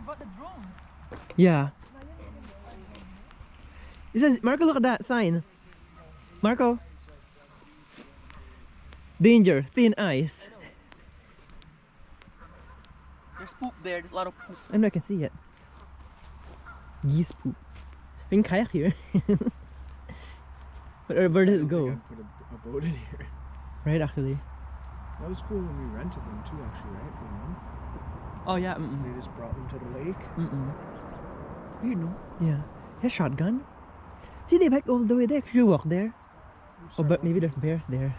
brought the drone. Yeah. It says, Marco, look at that sign. Marco. Danger, thin ice. There's poop there. There's a lot of poop. I know, I can see it. Geese poop. We can kayak here. Where did it go? I put a boat in here. Right, actually. That was cool when we rented them too, actually, right? For a month. Oh yeah. They just brought them to the lake. You know. Yeah. A shotgun. See, they bike all the way there. Could you walk there? Oh, but maybe there's bears there.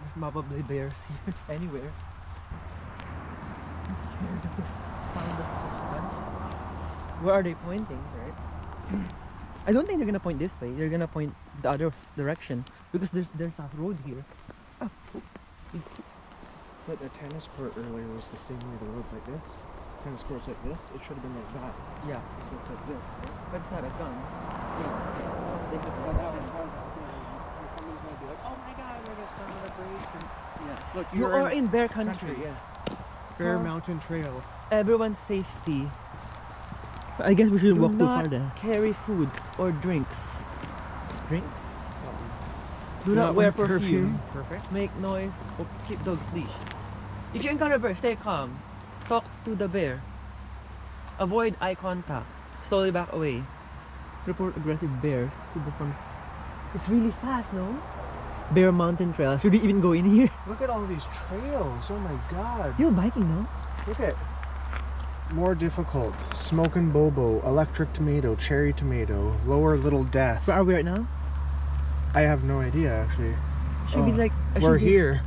There's probably bears here. Anywhere. I'm scared of this sound of shotgun. Where are they pointing, right? I don't think they're gonna point this way. They're gonna point the other direction because there's a road here. Oh. But the tennis court earlier was the same way. The road's like this. Tennis court's like this. It should have been like that. Yeah. So it's like this. Right? But it's not a gun. They could But that one has. Somebody's gonna be like, "Oh my God, we're gonna slam on the brakes." And Yeah. look, You are in bear country. Yeah. Bear Huh? Mountain Trail. Everyone's safety. I guess we shouldn't Do walk too far not there. Carry food or drinks. Drinks? Do Do not not wear wear perfume. Perfect. Make noise or keep dogs leash. If you encounter a bear, stay calm. Talk to the bear. Avoid eye contact. Slowly back away. Report aggressive bears to the front. It's really fast, no? Bear Mountain Trail. Should we even go in here? Look at all these trails. Oh my God. You're biking, no? Look at. More difficult. Smoking Bobo, electric tomato, cherry tomato, lower little death. Where are we right now? I have no idea actually. Should be like. We're here.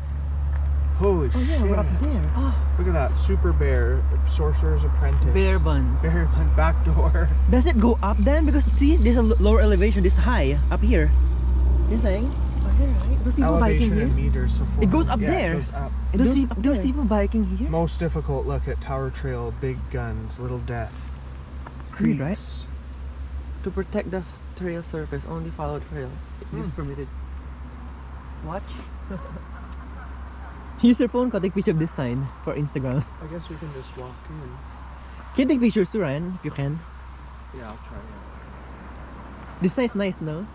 Holy Oh shit. yeah, we're up there. Oh, Look at that. Super Bear, Sorcerer's Apprentice. bear buns. Bear Bun, back door. Does it go up then? Because see, there's a lower elevation. This high up here. You're saying? Oh, here, right? Those people biking Elevation here. in meters. So It goes up yeah, there. It goes up. It Those goes peop- up those there. people biking here. Most difficult. Look at Tower Trail, big guns, little death. Creed, right? Creeks. To protect the trail surface, only follow trail. It is permitted. Watch. Use your phone, take picture of this sign for Instagram. I guess we can just walk in. Can you take pictures too, Ryan? If you can. Yeah, I'll try it. This sign's nice, no?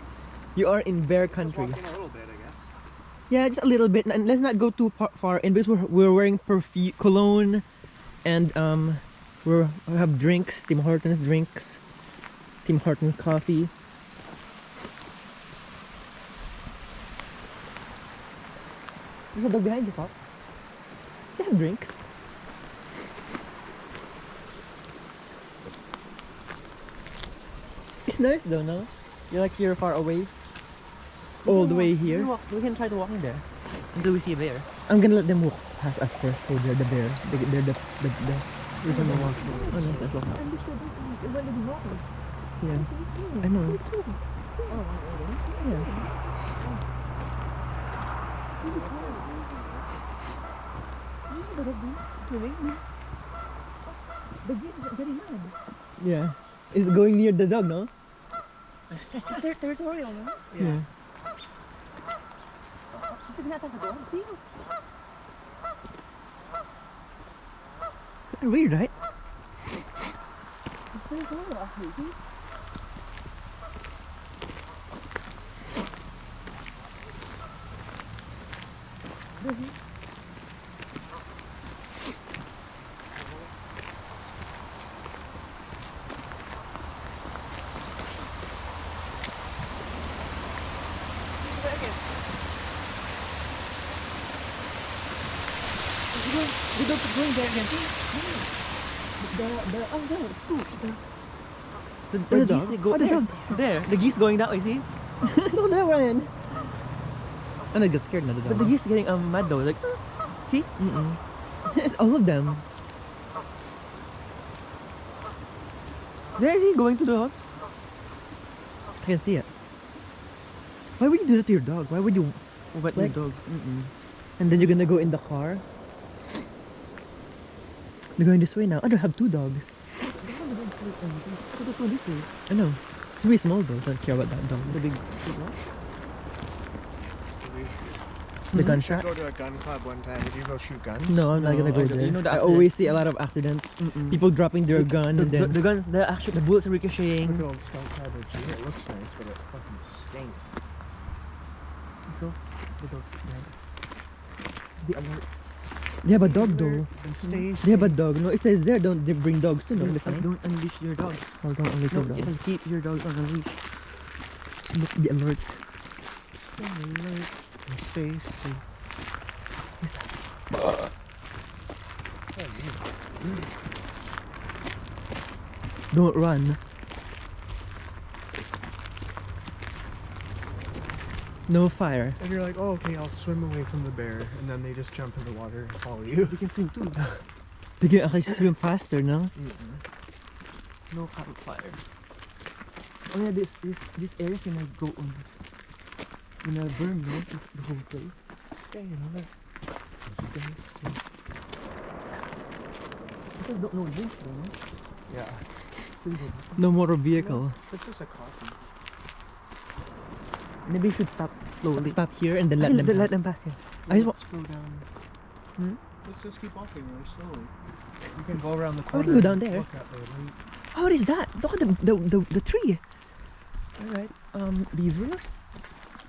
You are in bear Just country. walk in a little bit, I guess. Yeah, just a little bit. And let's not go too far in because we're wearing perfume, cologne, and we have drinks, Tim Hortons drinks, Tim Hortons coffee. There's a dog behind you, Pop. They have drinks. It's nice though, no? You're like you're far away. All the way here. We can try to walk in there until we see a bear. I'm gonna let them walk past us first, so they're the bear. They're the we're gonna walk. Oh no, that's walk. Yeah, I know. Yeah. The geese is very mad. Yeah. It's going near the dog, no? They're territorial, no? Yeah. Gusto ginatang ka doon? See? Weird, right? It's territorial actually. See? We don't going there again. See? The geese go there. There. The geese going that way, see? Look there, Ryan. And I got scared na the But dog. the geese getting mad though. Like, see? It's all of them. Where is he going to the hut? I can see it. Why would you do that to your dog? Why would you wet your Like- dog? And then you're gonna go in the car? They're going this way now. Oh, they have two dogs. I know. It's really small though. Don't care about that dog. The big We The gun I shot? go to a gun club one time. Did you go shoot guns? No, I'm not gonna No, go I don't. there. You know the I accident- always see a lot of accidents. People dropping their gun The, and then the guns, the bullets are Look ricocheting. at old Skunk Cabbage. It looks nice, but it fucking stinks. Go. The dogs. Be alert. they have a dog though. And stay They have a safe. dog. No, it says there don't they bring dogs too. No, the sign. Don't unleash your dog. Or don't only No, dog. it's a key to your dog on a leash. Be alert. And stay safe. Don't run. No fire. And you're like, oh, okay, I'll swim away from the bear. And then they just jump in the water and follow you. You can swim too. They can actually swim faster, no? No campfires. Oh yeah, this area is gonna go on. Gonna burn, no? This, the whole place. Yeah, you know, like. People don't know this, though, no? Yeah. No motor vehicle. It's just a coffee. Maybe you should stop slowly. Stop here and then let them. let them pass here. I just Let's go down. Hmm? Let's just keep walking really slowly. You can go around the we corner. can go down and there. Look at the light. Oh, what is that? Look at the tree. Alright, beavers?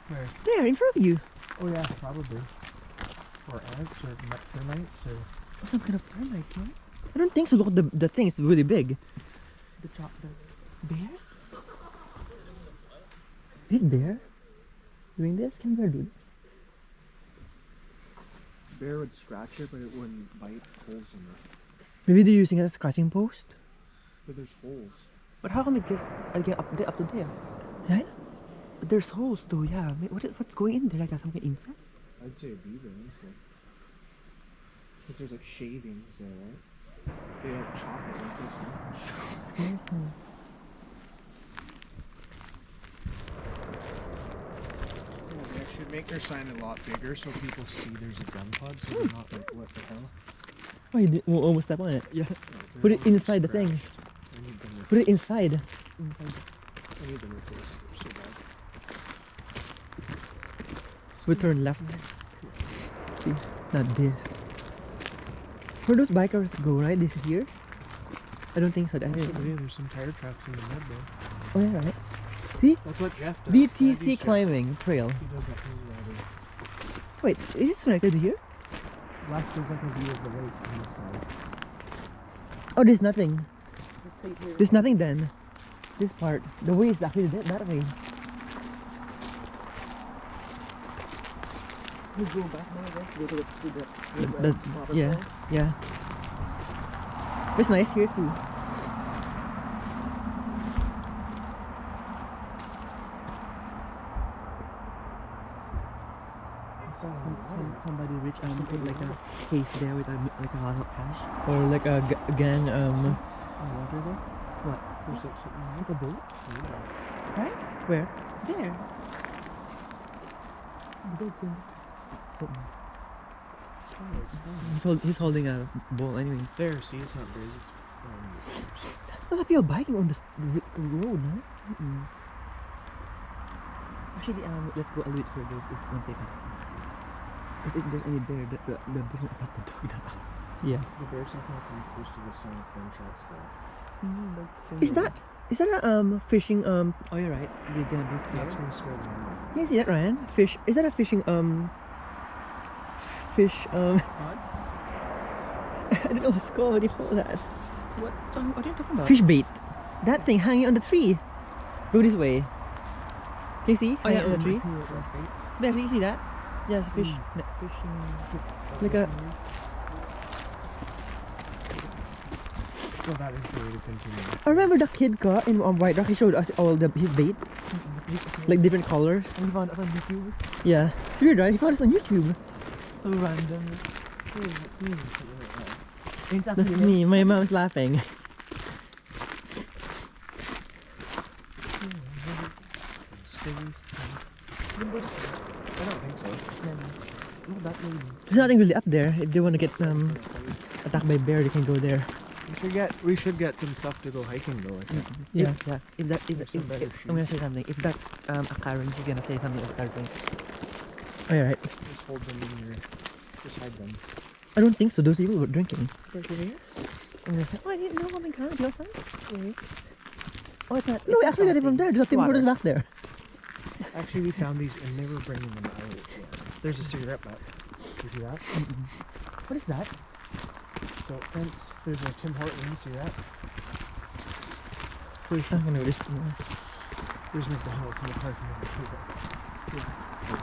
Where? There in front of you. Oh yeah, probably. Or ants or termites or. Some kind of termites, no? I don't think so. Look at the thing. It's really big. The bear? Is bear doing this? Can bear do this? Bear would scratch it, but it wouldn't bite holes in it. Maybe they're using it as a scratching post. But there's holes. But how come it get up to there? Right? But there's holes though, yeah. What's going in there? Like some kind of insect? I'd say a beaver, honestly. Because there's like shavings there, right? They like chop it like this. Scares me. They should make their sign a lot bigger so people see there's a gun club, so they're not like, what the hell? Oh, you did, almost step on it. Yeah. Put it inside the thing. I need them Put it inside. I need them replaced. They're so bad. We turn left. Please. Not this. Where those bikers go, right? This is here? I don't think so. I think. Yeah, there's some tire tracks in the mud though. Oh yeah, right. See? That's what Jeff does. BTC Andy's climbing trail. He does that thing riding. Wait, is this connected here? Left is like a view of the lake on this side. Oh, there's nothing. Just stay here. There's nothing then. This part. The way is actually that way. We go back now, right? Go to the Yeah, waterfall. yeah. It's nice here too. Somebody rich put like a case there with like a lot of cash. Or like a gang Water there? What? There's like something Like a boat? right? Where? There. The boat can stop me. He's holding a bowl anyway. There, see, it's not bridge, it's A lot of people biking on this road, no? Actually, let's go a little bit further once they pass us. Because if there's any bear, the bear will attack the dog. Yeah. The bear's not gonna come close to the sound of gunshots though. Is that a fishing Oh, you're right. They're gonna be scared. That's gonna scare them away. you see that, Ryan? Fish. Is that a fishing fish What? I don't know what's called. What do you call that? What? What are you talking about? Fish bait. That thing hanging on the tree. Go this way. Can you see? Oh yeah, hanging on the tree. There, you see that? Yeah, it's a fish. Fishing. Like a. So that is the way to continue. I remember the kid caught in White Rock. He showed us all his bait, like different colors. And we found it on YouTube. Yeah, it's weird, right? He found us on YouTube. So random. Hey, that's me. It's That's actually me. My mom's laughing. Stay safe. I don't think so. Look at that lady. There's nothing really up there. If they want to get attacked by bear, they can go there. We should get some stuff to go hiking though, I think. Yeah. Yeah. If Some better I'm gonna say something. If that's a Karen, she's gonna say something of Karen. Oh, yeah, right. Just hold them in your, just hide them. I don't think so. Those people were drinking. They're here? And they said, oh, I didn't know. Oh my god, you outside? Oh, it's not. No, we actually got it from there. There's a Tim Hortons back there. Actually, we found these and they were bringing them out. Yeah. There's a cigarette butt. You see that? What is that? So fence. There's a Tim Hortons. See that? I'm gonna do this. There's McDonald's in the parking lot too. Yeah. It is.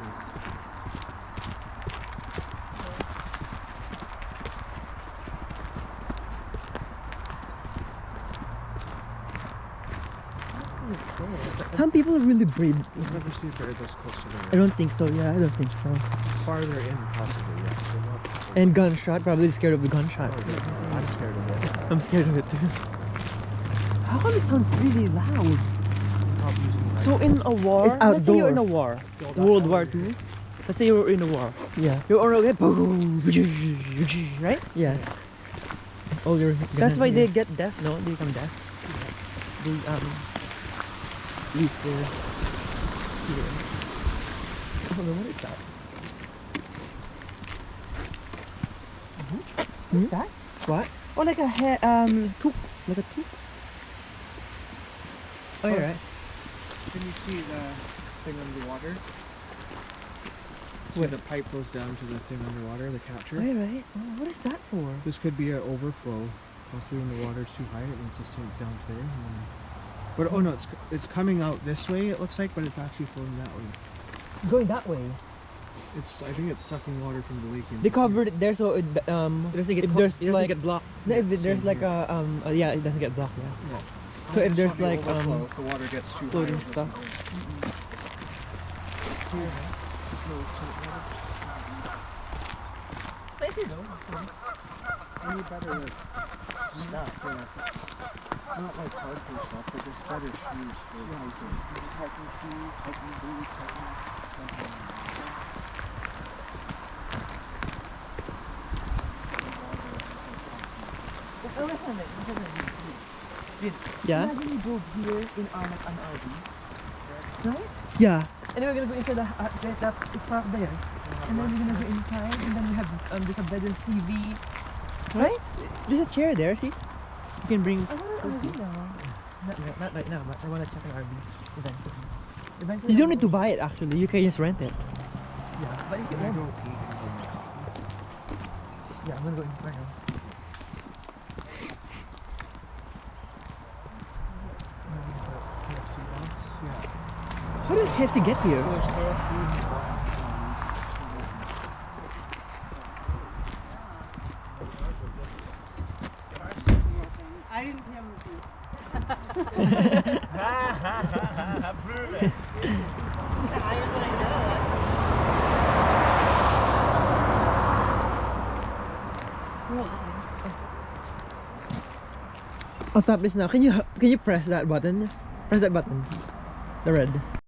Some people are really brave. You'll never see a bear this close to the road. I don't think so. Yeah, I don't think so. Farther in, possibly, yes, but not possibly. And gunshot, probably scared of the gunshot. Oh, yeah. I'm scared of it. I'm scared of it too. How come it sounds really loud? Probably using the So in a war, It's let's say you're outdoor. in a war, Well, World that's War outdoor. II. Let's say you're in a war. Yeah. You're already boom, right? Yeah. Oh, you're. That's why they get deaf, no? They become deaf. They lose their hearing. Oh no, what is that? What's that? What? Oh, like a took, like a took. Oh, you're right. Can you see the thing underwater? See What? the pipe goes down to the thing underwater, the capture? Oh, you're right. Oh, what is that for? This could be an overflow. Possibly when the water's too high, it needs to sink down to there. But oh no, it's coming out this way. It looks like, but it's actually flowing that way. It's going that way. I think it's sucking water from the lake. They covered it there so it It doesn't get. if there's like get blocked. no, if Yeah, there's same like here. yeah, it doesn't get blocked. Yeah. Yeah. So if It's there's not the like, overflow, if the water gets too high, floating it'll stuff. go. Here, there's no salt water. It's nice, you know. I need better stuff. Not like hardcore stuff, but just better shoes for hiking. Hiking shoes, hiking boots, hiking something. Yeah. Imagine we drove here in an RV, right? Yeah. And then we're gonna go into the it's park there, and then we're gonna go inside, and then we have there's a bed and TV, right? There's a chair there. See. You can bring. I want an RV now. Not right now, but I want to check an RV eventually. Eventually. You don't need to buy it actually. You can just rent it. Yeah, but you can rent it. Yeah, I'm gonna go in right now. How did you have to get here? So there's KFC. I didn't hear you. Prove it. I was like, no. I'll stop this now. Can you press that button? Press that button. The red.